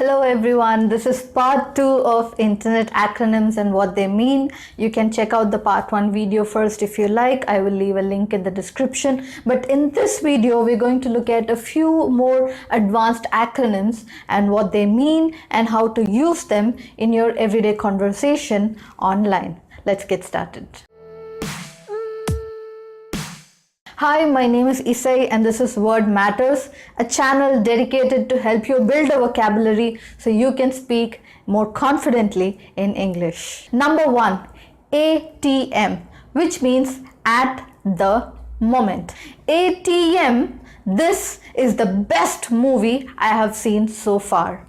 Hello everyone, this is part 2 of internet acronyms and what they mean. You can check out the part 1 video first if you like. I will leave a link in the description. But in this video, we're going to look at a few more advanced acronyms and what they mean and how to use them in your everyday conversation online. Let's get started. Hi, my name is Isai and this is Word Matters, a channel dedicated to help you build a vocabulary so you can speak more confidently in English. Number 1, ATM, which means at the moment. ATM, this is the best movie I have seen so far.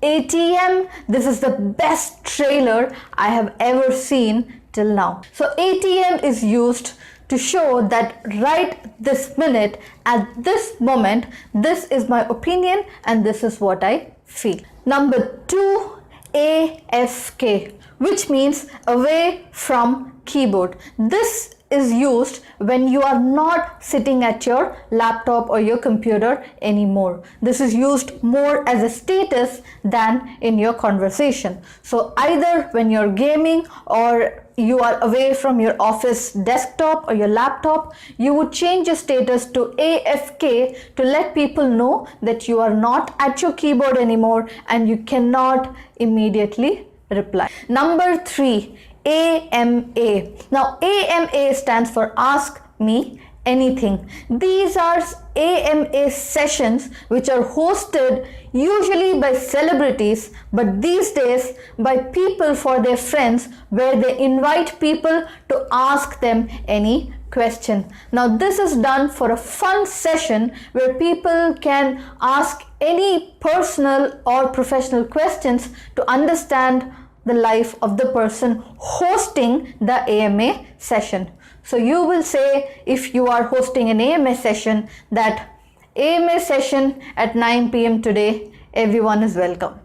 ATM, this is the best trailer I have ever seen till now. So ATM is used to show that right this minute, at this moment, this is my opinion and this is what I feel. Number 2, AFK, which means away from keyboard. This is used when you are not sitting at your laptop or your computer anymore. This is used more as a status than in your conversation. So either when you're gaming or you are away from your office desktop or your laptop, you would change your status to AFK to let people know that you are not at your keyboard anymore and you cannot immediately reply. Number 3, AMA. Now AMA stands for Ask Me Anything. These are AMA sessions which are hosted usually by celebrities, but these days by people for their friends, where they invite people to ask them any question. Now this is done for a fun session where people can ask any personal or professional questions to understand the life of the person hosting the AMA session. So you will say, if you are hosting an AMA session, that AMA session at 9 p.m. today, everyone is welcome.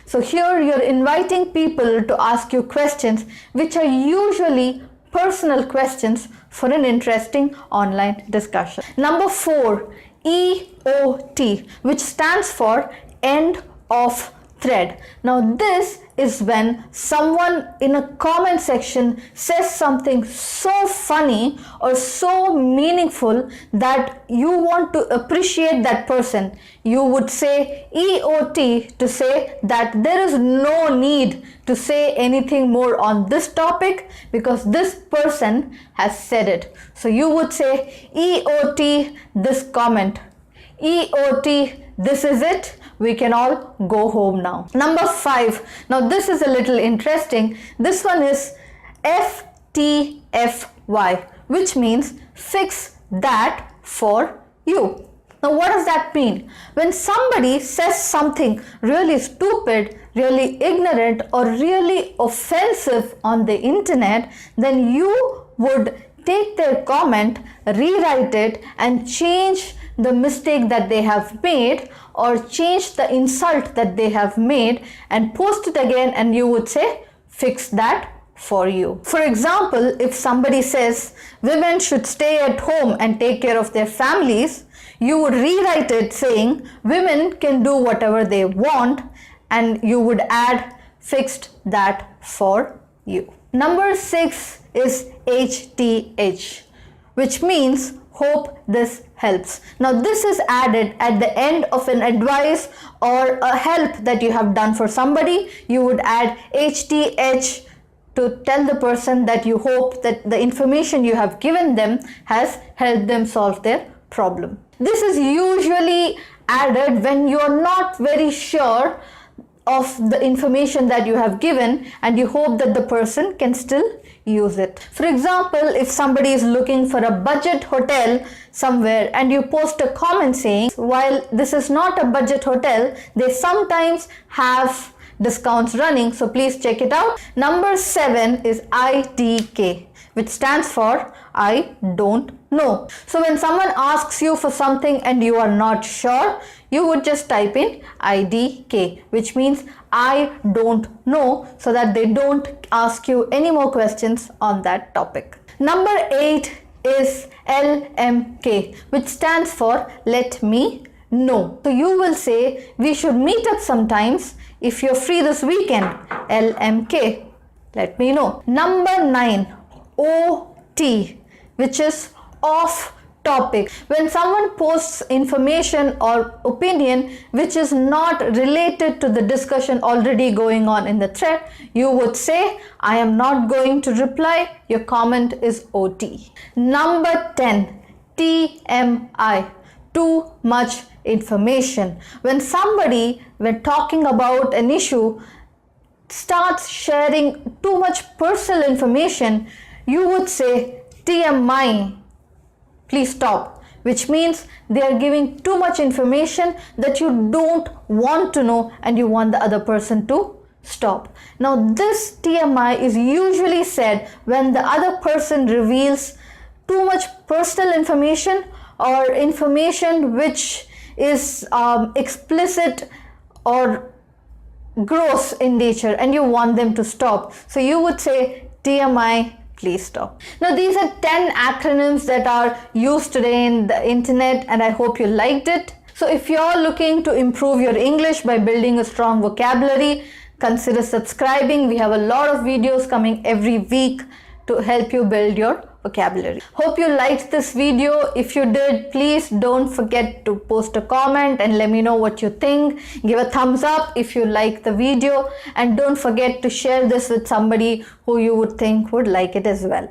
So here you're inviting people to ask you questions which are usually personal questions for an interesting online discussion. Number 4, EOT, which stands for End of Thread. Now this is when someone in a comment section says something so funny or so meaningful that you want to appreciate that person. You would say EOT to say that there is no need to say anything more on this topic because this person has said it. So you would say EOT this comment. EOT, this is it. We can all go home now. Number 5. Now this is a little interesting. This one is FTFY, which means fix that for you. Now what does that mean? When somebody says something really stupid, really ignorant, or really offensive on the internet, then you would take their comment, rewrite it, and change the mistake that they have made or change the insult that they have made and post it again, and you would say fix that for you. For example, if somebody says women should stay at home and take care of their families, you would rewrite it saying women can do whatever they want, and you would add fixed that for you. Number 6 is HTH, which means hope this helps. Now this is added at the end of an advice or a help that you have done for somebody. You would add HTH to tell the person that you hope that the information you have given them has helped them solve their problem. This is usually added when you are not very sure of the information that you have given and you hope that the person can still use it. For example, if somebody is looking for a budget hotel somewhere and you post a comment saying, while this is not a budget hotel, they sometimes have discounts running, so please check it out. Number 7 is IDK, which stands for I don't know. So when someone asks you for something and you are not sure, you would just type in IDK, which means I don't know, so that they don't ask you any more questions on that topic. Number 8 is LMK, which stands for let me no. So you will say we should meet up sometimes if you're free this weekend. LMK. Let me know. Number 9. OT, which is off topic. When someone posts information or opinion which is not related to the discussion already going on in the thread, you would say, I am not going to reply. Your comment is OT. Number 10. TMI. Too much information. When somebody, when talking about an issue, starts sharing too much personal information, you would say TMI, please stop, which means they are giving too much information that you don't want to know and you want the other person to stop. Now this TMI is usually said when the other person reveals too much personal information or information which is explicit or gross in nature and you want them to stop. So you would say TMI, please stop. Now these are 10 acronyms that are used today in the internet and I hope you liked it. So if you're looking to improve your English by building a strong vocabulary, consider subscribing. We have a lot of videos coming every week to help you build your vocabulary. Hope you liked this video. If you did, please don't forget to post a comment and let me know what you think. Give a thumbs up if you like the video and don't forget to share this with somebody who you would think would like it as well.